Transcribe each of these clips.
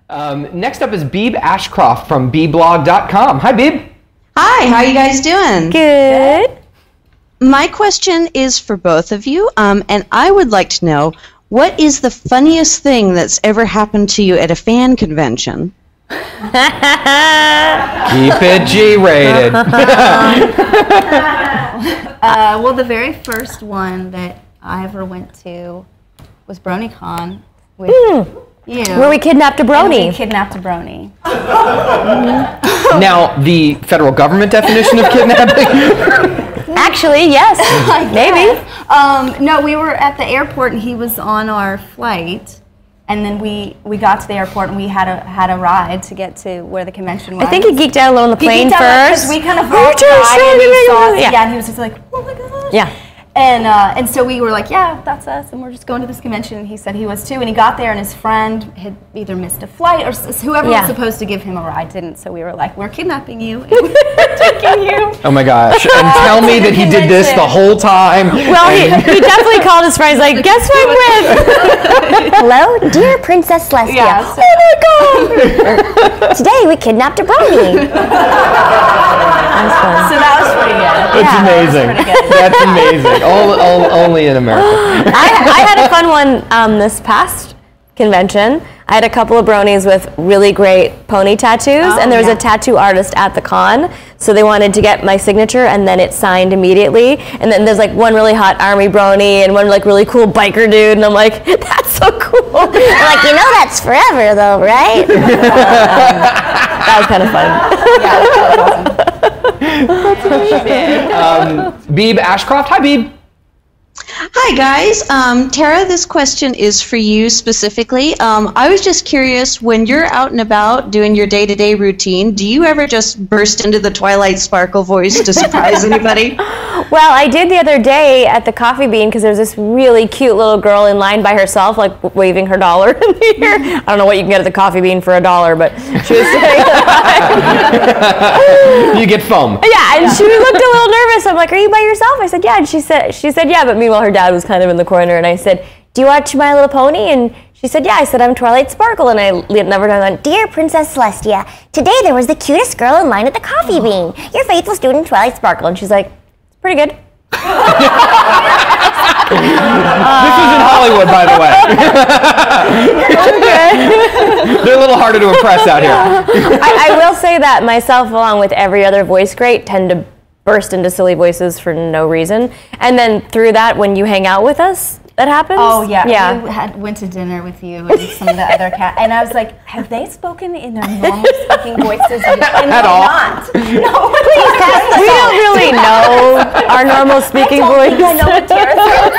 Next up is Beeb Ashcroft from bblog.com. Hi, Beeb. Hi, how are you guys doing? Good. My question is for both of you, and I would like to know, what is the funniest thing that's ever happened to you at a fan convention? Keep it G-rated. Well, the very first one that I ever went to was BronyCon with you. Where we kidnapped a brony. We kidnapped a brony. Now, the federal government definition of kidnapping? Actually, yes. Maybe. No, we were at the airport and he was on our flight. And then we got to the airport and we had a ride to get to where the convention was. I think he geeked out a little on the plane first. We kind of walked by and we saw it. Yeah, and he was just like, oh my gosh. Yeah. And so we were like, yeah, that's us, and we're just going to this convention. And he said he was too, and he got there, and his friend had either missed a flight or whoever was supposed to give him a ride didn't. So we were like, we're kidnapping you, and we're taking you. Oh my gosh! And tell me that he did this the whole time. Well, he definitely called his friends. Like, guess who I'm with? Hello, dear Princess Celestia. Yeah, so, Oh my God! Today we kidnapped a brony. So that was pretty good. That's amazing. That's amazing. Only in America. I had a fun one this past convention. I had a couple of bronies with really great pony tattoos, and there was a tattoo artist at the con, so they wanted to get my signature, and then it's signed immediately. And then there's like one really hot army brony and one like really cool biker dude, and I'm like, that's so cool. They're like, you know that's forever though, right? That was kind of fun. Beeb Ashcroft. Hi, Beeb. Hi, guys. Tara, this question is for you specifically. I was just curious, when you're out and about doing your day-to-day routine, do you ever just burst into the Twilight Sparkle voice to surprise anybody? Well, I did the other day at the Coffee Bean because there was this really cute little girl in line by herself, like waving her dollar in the air. I don't know what you can get at the Coffee Bean for $1, but she was saying You get foam. Yeah, and she looked a little nervous. I'm like, are you by yourself? I said, yeah. And she said, yeah, but meanwhile her dad was kind of in the corner, and I said, do you watch My Little Pony? And she said, yeah. I said, I'm Twilight Sparkle, and I never done. Dear Princess Celestia, today there was the cutest girl in line at the Coffee Bean. Your faithful student, Twilight Sparkle. And she's like, it's pretty good. This was in Hollywood, by the way. They're a little harder to impress out here. I will say that myself, along with every other voice great, tend to burst into silly voices for no reason. And then through that, when you hang out with us, that happens. Oh yeah. We went to dinner with you and some of the other cats, and I was like, have they spoken in their normal speaking voices? And At all? Not. No, please pass the We don't really know our normal speaking voice. I know what Tara sounds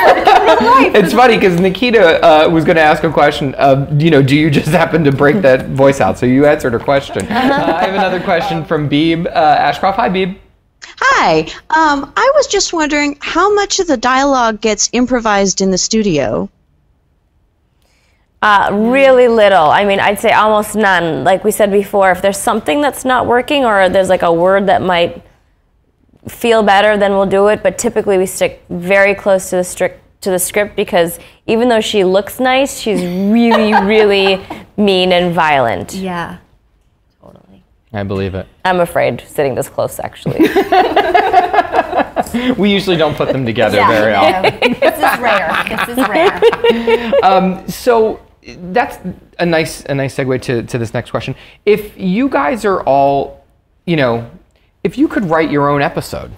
like. It's funny because Nikita was going to ask a question. Do you just happen to break that voice out? So you answered her question. I have another question from Beeb Ashcroft. Hi, Beeb. Hi. I was just wondering how much of the dialogue gets improvised in the studio? Really little. I mean, I'd say almost none. Like we said before, if there's something that's not working or there's like a word that might feel better, then we'll do it. But typically we stick very close to the script because even though she looks nice, she's really, really mean and violent. Yeah. I believe it. I'm afraid sitting this close, actually. We usually don't put them together very often. This is rare. This is rare. So that's a nice segue to this next question. If you guys are all, if you could write your own episode,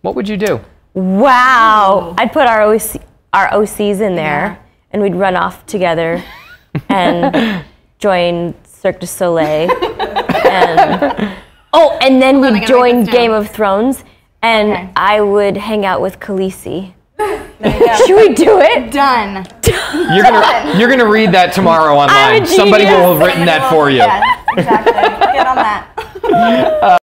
what would you do? Wow. I'd put our OCs in there, and we'd run off together and join Cirque du Soleil. And then we'd join Game of Thrones, and I would hang out with Khaleesi. Should we do it? Done. You're gonna read that tomorrow online. Somebody will have written that for you. Yeah, exactly. Get on that.